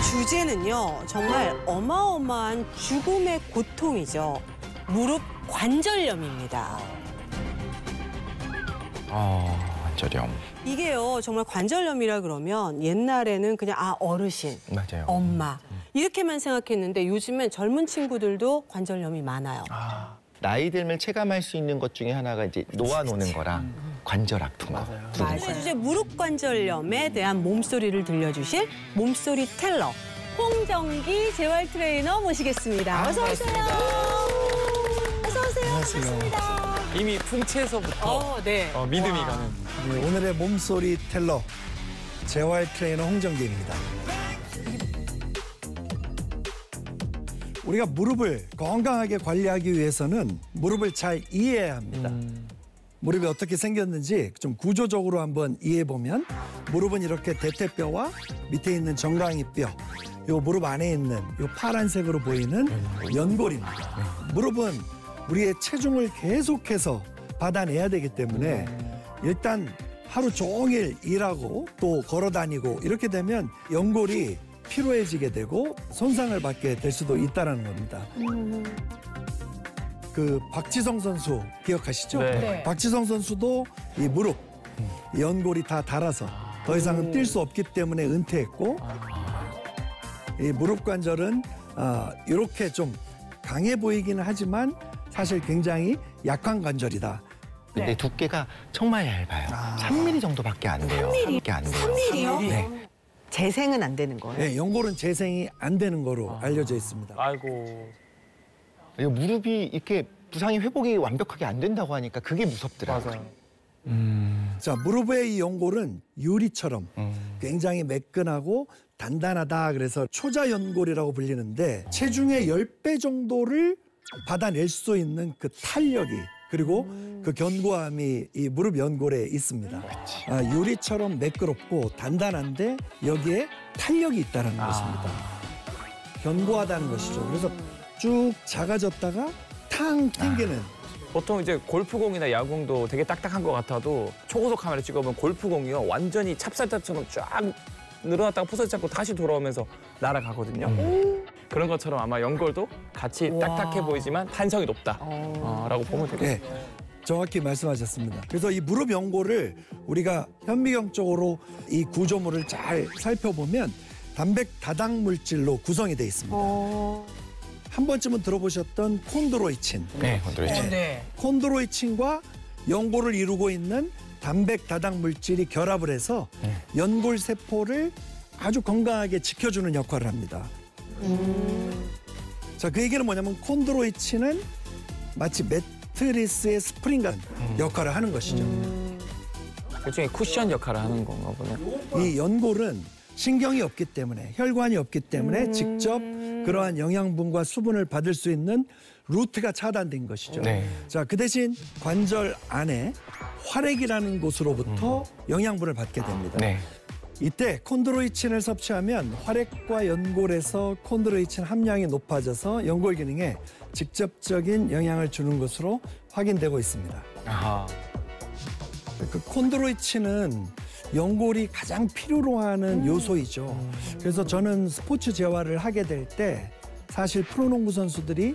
주제는요, 정말 어마어마한 죽음의 고통이죠. 무릎 관절염입니다. 관절염. 이게요, 정말 관절염이라 그러면 옛날에는 그냥 어르신, 맞아요. 엄마 이렇게만 생각했는데 요즘엔 젊은 친구들도 관절염이 많아요. 나이 들면 체감할 수 있는 것 중에 하나가 이제 놓아노는 거랑 관절 아픈 거. 오늘 주제 무릎 관절염에 대한 몸소리를 들려주실 몸소리 텔러 홍정기 재활 트레이너 모시겠습니다. 어서 오세요. 어서 오세요. 반갑습니다. 이미 풍채에서부터 믿음이 가는. 네, 오늘의 몸소리 텔러 재활 트레이너 홍정기입니다. 우리가 무릎을 건강하게 관리하기 위해서는 무릎을 잘 이해해야 합니다. 무릎이 어떻게 생겼는지 좀 구조적으로 한번 이해해보면 무릎은 이렇게 대퇴뼈와 밑에 있는 정강이뼈, 요 무릎 안에 있는 요 파란색으로 보이는 연골입니다. 무릎은 우리의 체중을 계속해서 받아내야 되기 때문에 일단 하루 종일 일하고 또 걸어 다니고 이렇게 되면 연골이 피로해지게 되고 손상을 받게 될 수도 있다는 겁니다. 그 박지성 선수 기억하시죠? 네. 박지성 선수도 이 무릎 연골이 다 닳아서 더 이상은 뛸 수 없기 때문에 은퇴했고 이 무릎 관절은 이렇게 좀 강해 보이기는 하지만 사실 굉장히 약한 관절이다. 근데 두께가 정말 얇아요. 3mm 정도밖에 안 돼요. 3mm요? 네. 재생은 안 되는 거예요? 네, 연골은 재생이 안 되는 거로 알려져 있습니다. 아이고. 무릎이 이렇게 부상이 회복이 완벽하게 안 된다고 하니까 그게 무섭더라고요. 맞아요. 자, 무릎의 이 연골은 유리처럼 굉장히 매끈하고 단단하다. 그래서 초자연골이라고 불리는데 체중의 10배 정도를 받아낼 수 있는 그 탄력이 그리고 그 견고함이 이 무릎 연골에 있습니다. 유리처럼 매끄럽고 단단한데 여기에 탄력이 있다는 것입니다. 견고하다는 것이죠. 그래서 쭉 작아졌다가 탕 튕기는. 보통 이제 골프공이나 야구공도 되게 딱딱한 것 같아도 초고속 카메라 찍어보면 골프공이요 완전히 찹쌀떡처럼 쫙 늘어났다가 부서지지 않고 다시 돌아오면서 날아가거든요. 그런 것처럼 아마 연골도 같이 딱딱해 보이지만 탄성이 높다 라고 보면 되겠습니다. 네, 정확히 말씀하셨습니다. 그래서 이 무릎 연골을 우리가 현미경적으로 이 구조물을 잘 살펴보면 단백 다당 물질로 구성이 돼 있습니다. 한 번쯤은 들어보셨던 콘드로이친. 네, 콘드로이친. 콘드로이친과 연골을 이루고 있는 단백 다당 물질이 결합을 해서 연골 세포를 아주 건강하게 지켜주는 역할을 합니다. 자, 그 얘기는 뭐냐면 콘드로이친은 마치 매트리스의 스프링 같은 역할을 하는 것이죠. 일종의 쿠션 역할을 하는 건가 보네요. 이 연골은 신경이 없기 때문에 혈관이 없기 때문에 직접 그러한 영양분과 수분을 받을 수 있는 루트가 차단된 것이죠. 네. 자, 그 대신 관절 안에 활액이라는 곳으로부터 영양분을 받게 됩니다. 네. 이때 콘드로이친을 섭취하면 활액과 연골에서 콘드로이친 함량이 높아져서 연골 기능에 직접적인 영향을 주는 것으로 확인되고 있습니다. 아하. 그 콘드로이친은 연골이 가장 필요로 하는 요소이죠. 그래서 저는 스포츠 재활을 하게 될 때 사실 프로농구 선수들이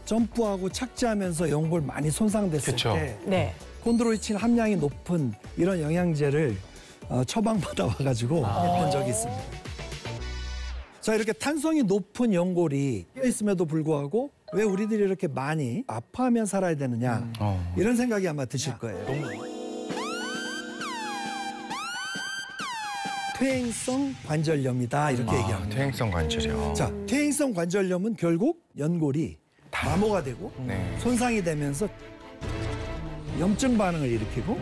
점프하고 착지하면서 연골 많이 손상됐을 그쵸. 때 콘드로이친 함량이 높은 이런 영양제를 처방받아 와가지고 했던 적이 있습니다. 자, 이렇게 탄성이 높은 연골이 있음에도 불구하고 왜 우리들이 이렇게 많이 아파하며 살아야 되느냐 이런 생각이 아마 드실 거예요. 퇴행성 관절염이다 이렇게 얘기합니다. 퇴행성 관절염. 자, 퇴행성 관절염은 결국 연골이 마모가 되고 손상이 되면서 염증 반응을 일으키고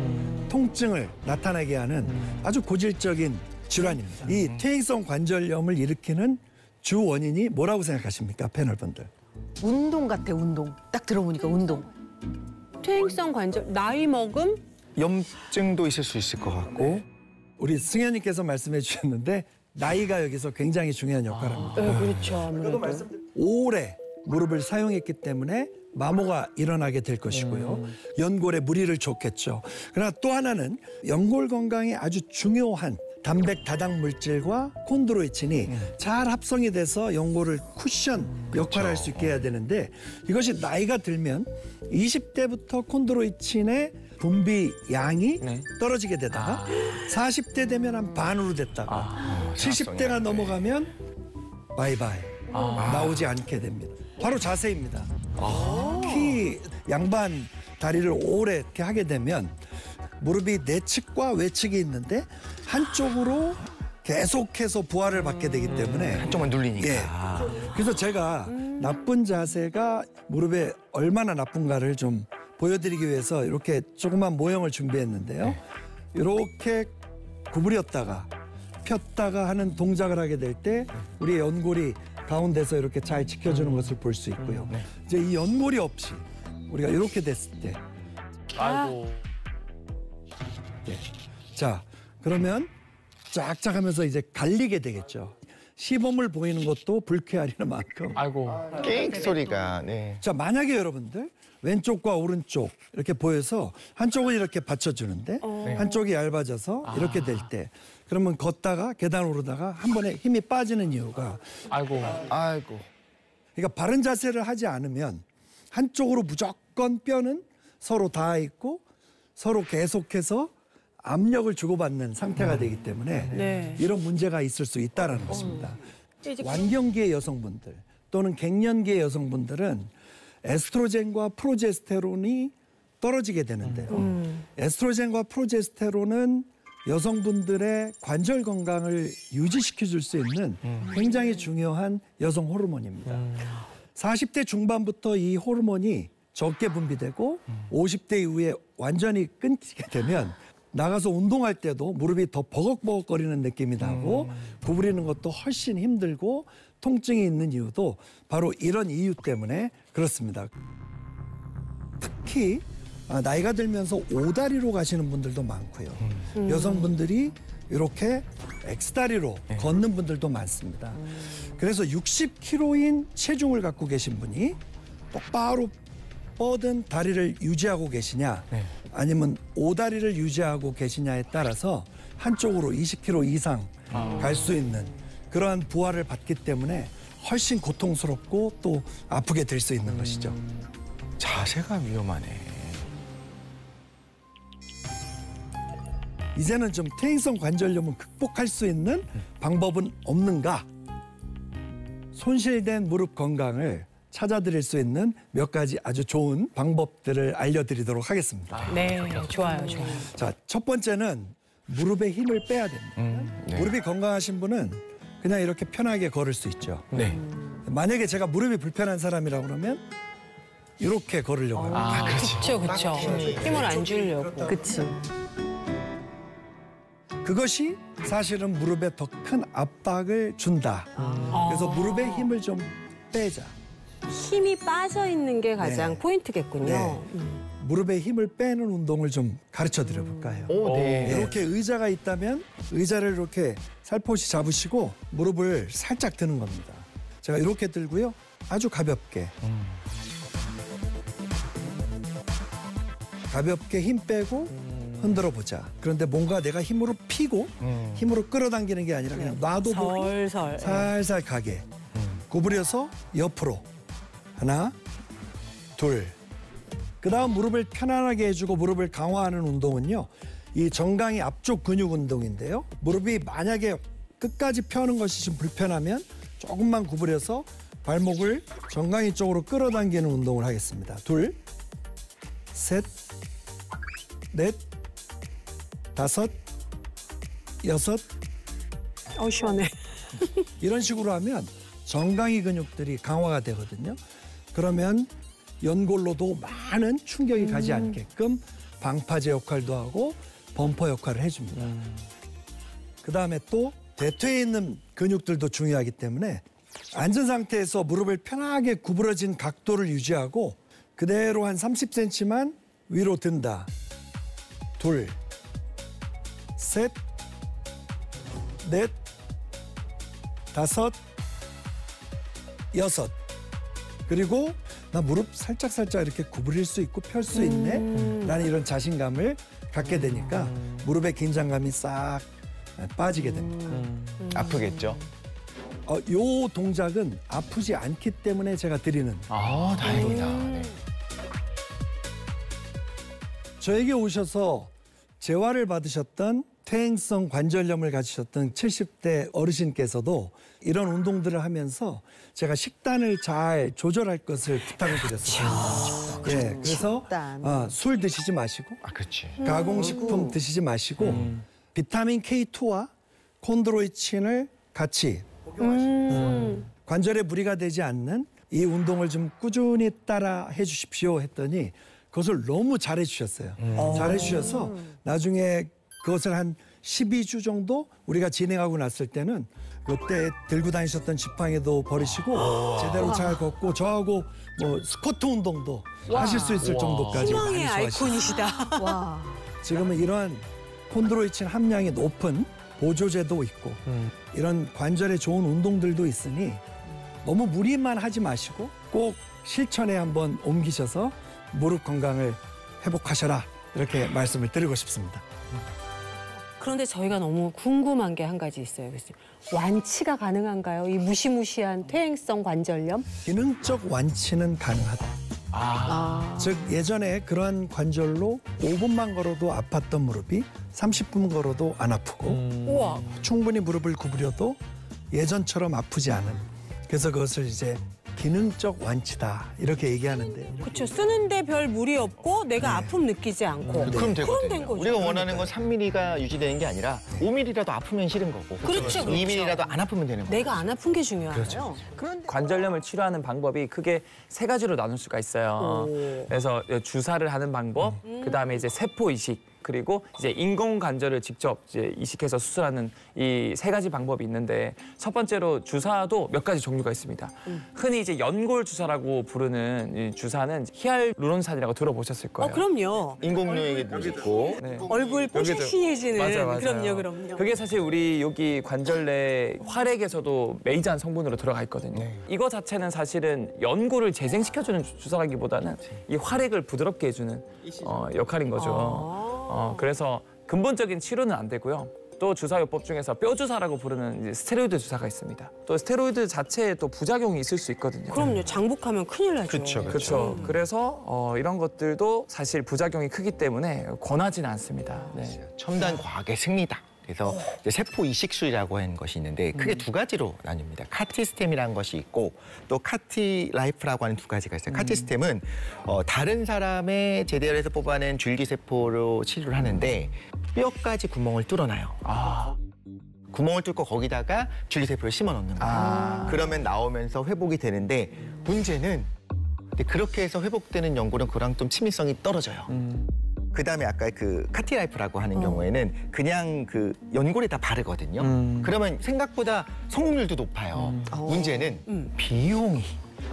통증을 나타나게 하는 아주 고질적인 질환입니다. 이 퇴행성 관절염을 일으키는 주 원인이 뭐라고 생각하십니까, 패널분들? 운동 같아, 운동. 딱 들어보니까 운동. 퇴행성 관절, 나이 먹음? 염증도 있을 수 있을 것 같고. 우리 승현님께서 말씀해 주셨는데 나이가 여기서 굉장히 중요한 역할을 합니다. 네, 그렇죠. 아무래도. 오래 무릎을 사용했기 때문에 마모가 일어나게 될 것이고요. 연골에 무리를 줬겠죠. 그러나 또 하나는 연골 건강에 아주 중요한 단백 다당 물질과 콘드로이친이 잘 합성이 돼서 연골을 쿠션 역할을 할 수 있게 해야 되는데 이것이 나이가 들면 20대부터 콘드로이친의 분비 양이 네. 떨어지게 되다가 40대 되면 한 반으로 됐다가 70대가 넘어가면 바이바이 나오지 않게 됩니다. 바로 자세입니다. 특히 양반 다리를 오래 이렇게 하게 되면 무릎이 내측과 외측이 있는데 한쪽으로 계속해서 부하를 받게 되기 때문에 한쪽만 눌리니까. 예. 그래서 제가 나쁜 자세가 무릎에 얼마나 나쁜가를 좀 보여드리기 위해서 이렇게 조그만 모형을 준비했는데요. 이렇게 구부렸다가 폈다가 하는 동작을 하게 될 때 우리의 연골이 가운데서 이렇게 잘 지켜주는 것을 볼 수 있고요. 이제 이 연골이 없이 우리가 이렇게 됐을 때 아이고. 자, 그러면 쫙쫙 하면서 이제 갈리게 되겠죠. 시범을 보이는 것도 불쾌하리는 만큼. 아이고. 끽 소리가. 네. 자, 만약에 여러분들 왼쪽과 오른쪽 이렇게 보여서 한쪽은 이렇게 받쳐주는데 한쪽이 얇아져서 이렇게 될 때 그러면 걷다가 계단 오르다가 한 번에 힘이 빠지는 이유가 아이고. 아이고. 그러니까 바른 자세를 하지 않으면 한쪽으로 무조건 뼈는 서로 닿아 있고 서로 계속해서 압력을 주고받는 상태가 되기 때문에 네. 이런 문제가 있을 수 있다는 것입니다. 이제 완경기의 여성분들 또는 갱년기의 여성분들은 에스트로겐과 프로제스테론이 떨어지게 되는데요. 에스트로겐과 프로제스테론은 여성분들의 관절 건강을 유지시켜줄 수 있는 굉장히 중요한 여성 호르몬입니다. 40대 중반부터 이 호르몬이 적게 분비되고 50대 이후에 완전히 끊기게 되면 나가서 운동할 때도 무릎이 더 버걱버걱거리는 느낌이 나고 구부리는 것도 훨씬 힘들고 통증이 있는 이유도 바로 이런 이유 때문에 그렇습니다. 특히 나이가 들면서 오다리로 가시는 분들도 많고요. 여성분들이 이렇게 X다리로 걷는 분들도 많습니다. 그래서 60kg인 체중을 갖고 계신 분이 똑바로 뻗은 다리를 유지하고 계시냐 아니면 오다리를 유지하고 계시냐에 따라서 한쪽으로 20kg 이상 갈 수 있는 그러한 부하를 받기 때문에 훨씬 고통스럽고 또 아프게 될 수 있는 것이죠. 자세가 위험하네. 이제는 좀 퇴행성 관절염을 극복할 수 있는 방법은 없는가? 손실된 무릎 건강을 찾아드릴 수 있는 몇 가지 아주 좋은 방법들을 알려드리도록 하겠습니다. 네, 좋아요, 좋아요. 자, 첫 번째는 무릎에 힘을 빼야 됩니다. 네. 무릎이 건강하신 분은 그냥 이렇게 편하게 걸을 수 있죠. 네. 만약에 제가 무릎이 불편한 사람이라고 그러면 이렇게 걸으려고 합니다. 그렇죠, 그렇죠. 힘을 안 주려고. 그치. 그것이 사실은 무릎에 더 큰 압박을 준다. 그래서 무릎에 힘을 좀 빼자. 힘이 빠져 있는 게 가장 네. 포인트겠군요. 네. 무릎에 힘을 빼는 운동을 좀 가르쳐 드려 볼까요? 오, 네. 이렇게 의자가 있다면 의자를 이렇게 살포시 잡으시고 무릎을 살짝 드는 겁니다. 제가 이렇게 들고요. 아주 가볍게. 가볍게 힘 빼고 흔들어 보자. 그런데 뭔가 내가 힘으로 피고 힘으로 끌어당기는 게 아니라 그냥 놔둬보고 설설. 살살 가게. 구부려서 옆으로. 하나, 둘. 그다음 무릎을 편안하게 해주고 무릎을 강화하는 운동은요. 이 정강이 앞쪽 근육 운동인데요. 무릎이 만약에 끝까지 펴는 것이 좀 불편하면 조금만 구부려서 발목을 정강이 쪽으로 끌어당기는 운동을 하겠습니다. 둘, 셋, 넷, 다섯, 여섯. 시원해. 이런 식으로 하면 정강이 근육들이 강화가 되거든요. 그러면 연골로도 많은 충격이 가지 않게끔 방파제 역할도 하고 범퍼 역할을 해줍니다. 그다음에 또 대퇴에 있는 근육들도 중요하기 때문에 앉은 상태에서 무릎을 편하게 구부러진 각도를 유지하고 그대로 한 30cm만 위로 든다. 둘, 셋, 넷, 다섯, 여섯. 그리고 나 무릎 살짝 이렇게 구부릴 수 있고 펼 수 있네 라는 이런 자신감을 갖게 되니까 무릎의 긴장감이 싹 빠지게 됩니다. 아프겠죠? 요 동작은 아프지 않기 때문에 제가 드리는. 아, 다행이다. 네. 저에게 오셔서 재활을 받으셨던 퇴행성 관절염을 가지셨던 70대 어르신께서도 이런 운동들을 하면서 제가 식단을 잘 조절할 것을 부탁을 드렸어요. 예, 그래서 식단. 술 드시지 마시고 아, 그렇지. 가공식품 드시지 마시고 비타민 K2와 콘드로이친을 같이 관절에 무리가 되지 않는 이 운동을 좀 꾸준히 따라 해주십시오 했더니 그것을 너무 잘해 주셨어요. 잘해 주셔서 나중에 그것을 한 12주 정도 우리가 진행하고 났을 때는 그때 들고 다니셨던 지팡이도 버리시고 제대로 잘 걷고 저하고 뭐 스쿼트 운동도 하실 수 있을 정도까지 많이 희망의 좋아지셨어요. 아이콘이시다. 와. 지금은 이러한 콘드로이친 함량이 높은 보조제도 있고 이런 관절에 좋은 운동들도 있으니 너무 무리만 하지 마시고 꼭 실천에 한번 옮기셔서 무릎 건강을 회복하셔라 이렇게 말씀을 드리고 싶습니다. 그런데 저희가 너무 궁금한 게 한 가지 있어요. 그래서 완치가 가능한가요? 이 무시무시한 퇴행성 관절염? 기능적 완치는 가능하다. 즉 예전에 그러한 관절로 5분만 걸어도 아팠던 무릎이 30분 걸어도 안 아프고 우와. 충분히 무릎을 구부려도 예전처럼 아프지 않은 그래서 그것을 이제 기능적 완치다 이렇게 얘기하는데요. 그렇죠. 쓰는데 별 무리 없고 내가 아픔 느끼지 않고. 그럼 되거든요. 그럼 된 거죠. 우리가 원하는 건 3mm가 유지되는 게 아니라 5mm라도 아프면 싫은 거고. 그렇죠, 그렇죠. 2mm라도 안 아프면 되는 거고. 내가 안 아픈 게 중요하죠. 관절염을 치료하는 방법이 크게 세 가지로 나눌 수가 있어요. 그래서 주사를 하는 방법, 그다음에 이제 세포 이식, 그리고 이제 인공 관절을 직접 이제 이식해서 수술하는 이 세 가지 방법이 있는데 첫 번째로 주사도 몇 가지 종류가 있습니다. 흔히 이제 연골 주사라고 부르는 이 주사는 히알루론산이라고 들어보셨을 거예요. 그럼요. 인공누에게도 있고. 네. 얼굴 여기도- 뽀샤시해지는. 맞아요. 그럼요. 그게 사실 우리 여기 관절내 활액에서도 메이저한 성분으로 들어가 있거든요. 네. 이거 자체는 사실은 연골을 재생시켜주는 주사라기보다는 이 활액을 부드럽게 해주는 역할인 거죠. 그래서 근본적인 치료는 안 되고요. 또 주사요법 중에서 뼈주사라고 부르는 이제 스테로이드 주사가 있습니다. 또 스테로이드 자체에 또 부작용이 있을 수 있거든요. 그럼요. 장복하면 큰일 나죠. 그렇죠. 그렇죠. 그래서 이런 것들도 사실 부작용이 크기 때문에 권하지는 않습니다. 네. 첨단 과학의 승리다. 그래서 이제 세포 이식술이라고 하는 것이 있는데 크게 두 가지로 나뉩니다. 카티스템이라는 것이 있고 또 카티라이프라고 하는 두 가지가 있어요. 카티스템은 다른 사람의 제대로해서 뽑아낸 줄기세포로 치료를 하는데 뼈까지 구멍을 뚫어놔요. 구멍을 뚫고 거기다가 줄기세포를 심어 넣는 거예요. 그러면 나오면서 회복이 되는데 문제는 그렇게 해서 회복되는 연골은 그랑 좀 친밀성이 떨어져요. 그다음에 아까 그 카티라이프라고 하는 경우에는 그냥 그 연골에다 바르거든요. 그러면 생각보다 성공률도 높아요. 문제는 비용이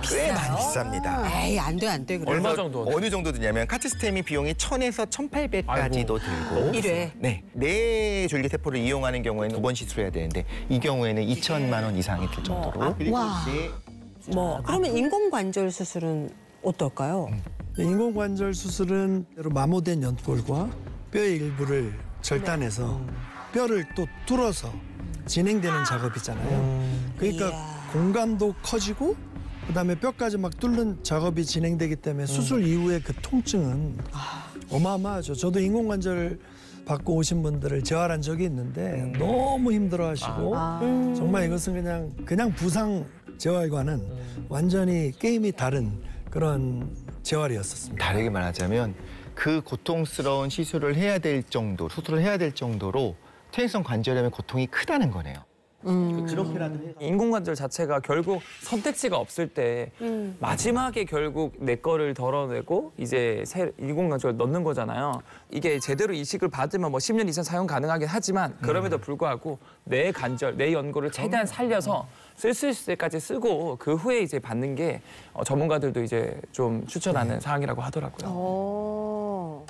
꽤 많이 비쌉니다. 에이, 안 돼. 그래. 얼마 정도? 어느 정도 드냐면 카티스템이 비용이 1,000에서 1,800까지도 들고 일회. 네 줄기세포를 이용하는 경우에는 2번 시술해야 되는데 이 경우에는 2천만 원 이상이 들 정도로 그리고 와. 이제 그러면 인공관절 수술은 어떨까요? 인공관절 수술은 마모된 연골과 뼈의 일부를 절단해서 뼈를 또 뚫어서 진행되는 작업이잖아요. 그러니까 공간도 커지고 그다음에 뼈까지 막 뚫는 작업이 진행되기 때문에 수술 이후에 그 통증은 어마어마하죠. 저도 인공관절 받고 오신 분들을 재활한 적이 있는데 너무 힘들어하시고 정말 이것은 그냥 부상 재활과는 완전히 게임이 다른 그런 재활이었었습니다. 다르게 말하자면 그 고통스러운 시술을 해야 될 정도, 수술을 해야 될 정도로 퇴행성 관절염의 고통이 크다는 거네요. 그렇게라도 해서. 인공관절 자체가 결국 선택지가 없을 때 마지막에 결국 내 거를 덜어내고 이제 새 인공관절을 넣는 거잖아요. 이게 제대로 이식을 받으면 뭐 10년 이상 사용 가능하긴 하지만 그럼에도 불구하고 내 관절, 내 연골을 최대한 살려서 쓸 수 있을 때까지 쓰고 그 후에 이제 받는 게 전문가들도 이제 좀 추천하는 사항이라고 하더라고요.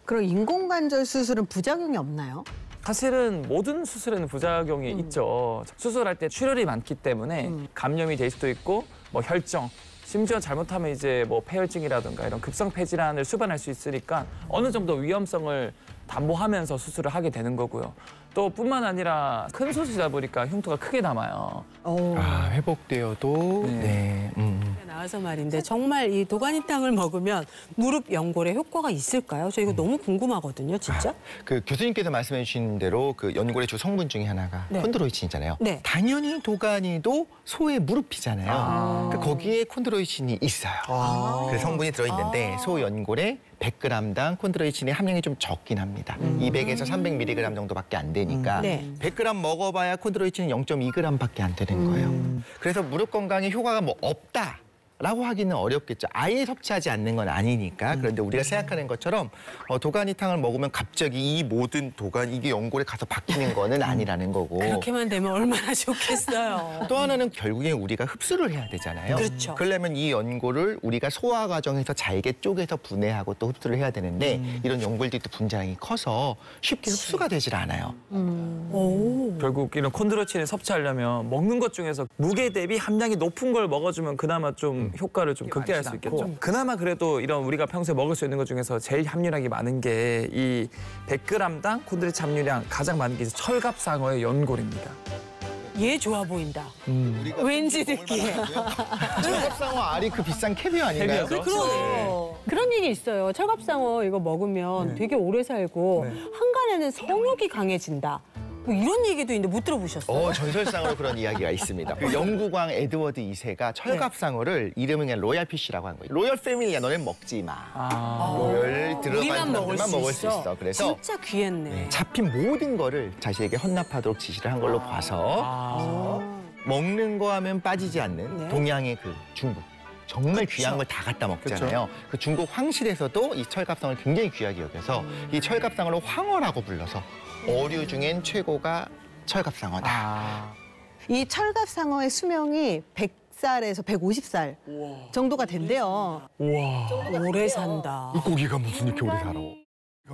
그럼 인공관절 수술은 부작용이 없나요? 사실은 모든 수술에는 부작용이 있죠. 수술할 때 출혈이 많기 때문에 감염이 될 수도 있고 뭐 혈정, 심지어 잘못하면 이제 뭐 폐혈증이라든가 이런 급성 폐질환을 수반할 수 있으니까 어느 정도 위험성을 담보하면서 수술을 하게 되는 거고요. 또 뿐만 아니라 큰 솥이다 보니까 흉터가 크게 남아요. 아, 회복되어도 네. 나와서 말인데 정말 이 도가니탕을 먹으면 무릎 연골에 효과가 있을까요? 저 이거 너무 궁금하거든요, 진짜. 그 교수님께서 말씀해 주신 대로 그 연골의 주 성분 중에 하나가 네. 콘드로이친이잖아요. 네. 당연히 도가니도 소의 무릎이잖아요. 그 거기에 콘드로이친이 있어요. 그 성분이 들어있는데 소 연골에 100g당 콘드로이친의 함량이 좀 적긴 합니다. 200에서 300mg 정도밖에 안 되니까 네. 100g 먹어봐야 콘드로이친은 0.2g밖에 안 되는 거예요. 그래서 무릎 건강에 효과가 뭐 없다. 라고 하기는 어렵겠죠. 아예 섭취하지 않는 건 아니니까. 그런데 우리가 생각하는 것처럼 도가니탕을 먹으면 갑자기 이 모든 이게 연골에 가서 박히는 거는 아니라는 거고. 그렇게만 되면 얼마나 좋겠어요. 또 하나는 결국에 우리가 흡수를 해야 되잖아요. 그렇죠. 그러려면 이 연골을 우리가 소화 과정에서 잘게 쪼개서 분해하고 또 흡수를 해야 되는데 이런 연골들이 또 분자량이 커서 쉽게 흡수가 되질 않아요. 오. 결국 이런 콘드로이친을 섭취하려면 먹는 것 중에서 무게 대비 함량이 높은 걸 먹어주면 그나마 좀 효과를 좀 극대화할 수 있겠죠. 그나마 그래도 이런 우리가 평소에 먹을 수 있는 것 중에서 제일 함유량이 많은 게 이 100g당 콘드로이친 함유량 가장 많은 게 이제 철갑상어의 연골입니다. 얘 좋아 보인다. 왠지 듣기에. 철갑상어 알이 그 비싼 캐비어 아닌가요? 캐비어죠. 그런 얘기 있어요. 철갑상어 이거 먹으면 되게 오래 살고 한간에는 성욕이 강해진다. 뭐 이런 얘기도 있는데 못 들어보셨어요? 전설상으로 그런 이야기가 있습니다. 그 영국왕 에드워드 2세가 철갑상어를 이름은 그냥 로얄 피쉬라고 한 거예요. 로얄 패밀리야, 너네 먹지 마. 로얄 들어간 우리만 먹을 사람들만 수 먹을 수 있어. 그래서 진짜 귀했네. 잡힌 모든 거를 자신에게 헌납하도록 지시를 한 걸로 봐서 먹는 거 하면 빠지지 않는 동양의 그 중국. 정말 귀한 걸 다 갖다 먹잖아요. 그 중국 황실에서도 이 철갑상을 굉장히 귀하게 여겨서 이 철갑상어를 황어라고 불러서 어류 중엔 최고가 철갑상어다. 이 철갑상어의 수명이 100살에서 150살 정도가 된대요. 오래 산다. 이 고기가 무슨 이렇게 오래 살아?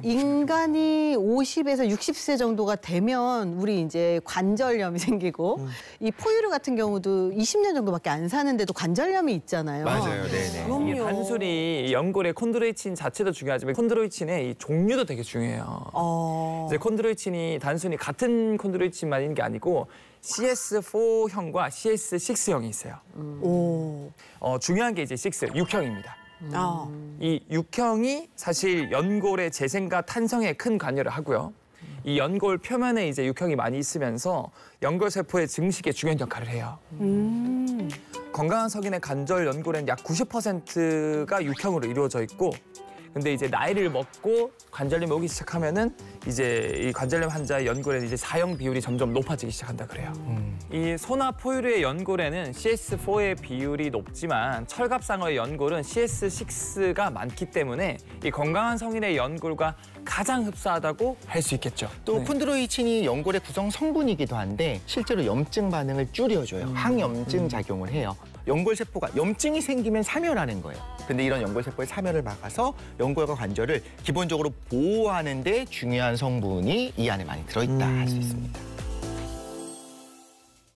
인간이 50에서 60세 정도가 되면 우리 이제 관절염이 생기고 이 포유류 같은 경우도 20년 정도밖에 안 사는데도 관절염이 있잖아요. 맞아요, 네네. 이게 단순히 연골의 콘드로이친 자체도 중요하지만 콘드로이친의 이 종류도 되게 중요해요. 이제 콘드로이친이 단순히 같은 콘드로이친만 있는 게 아니고 CS4형과 CS6형이 있어요. 중요한 게 이제 6형입니다. 이 6형이 사실 연골의 재생과 탄성에 큰 관여를 하고요. 이 연골 표면에 이제 6형이 많이 있으면서 연골 세포의 증식에 중요한 역할을 해요. 건강한 성인의 관절 연골에는 약 90%가 6형으로 이루어져 있고, 근데 이제 나이를 먹고 관절염이 오기 시작하면은 이제 이 관절염 환자의 연골에는 이제 4형 비율이 점점 높아지기 시작한다 그래요. 이 소나 포유류의 연골에는 CS4의 비율이 높지만 철갑상어의 연골은 CS6가 많기 때문에 이 건강한 성인의 연골과 가장 흡사하다고 할 수 있겠죠. 또 콘드로이친이 연골의 구성 성분이기도 한데 실제로 염증 반응을 줄여줘요. 항염증 작용을 해요. 연골 세포가 염증이 생기면 사멸하는 거예요. 근데 이런 연골 세포의 사멸을 막아서 연골과 관절을 기본적으로 보호하는 데 중요한 성분이 이 안에 많이 들어있다 할 수 있습니다.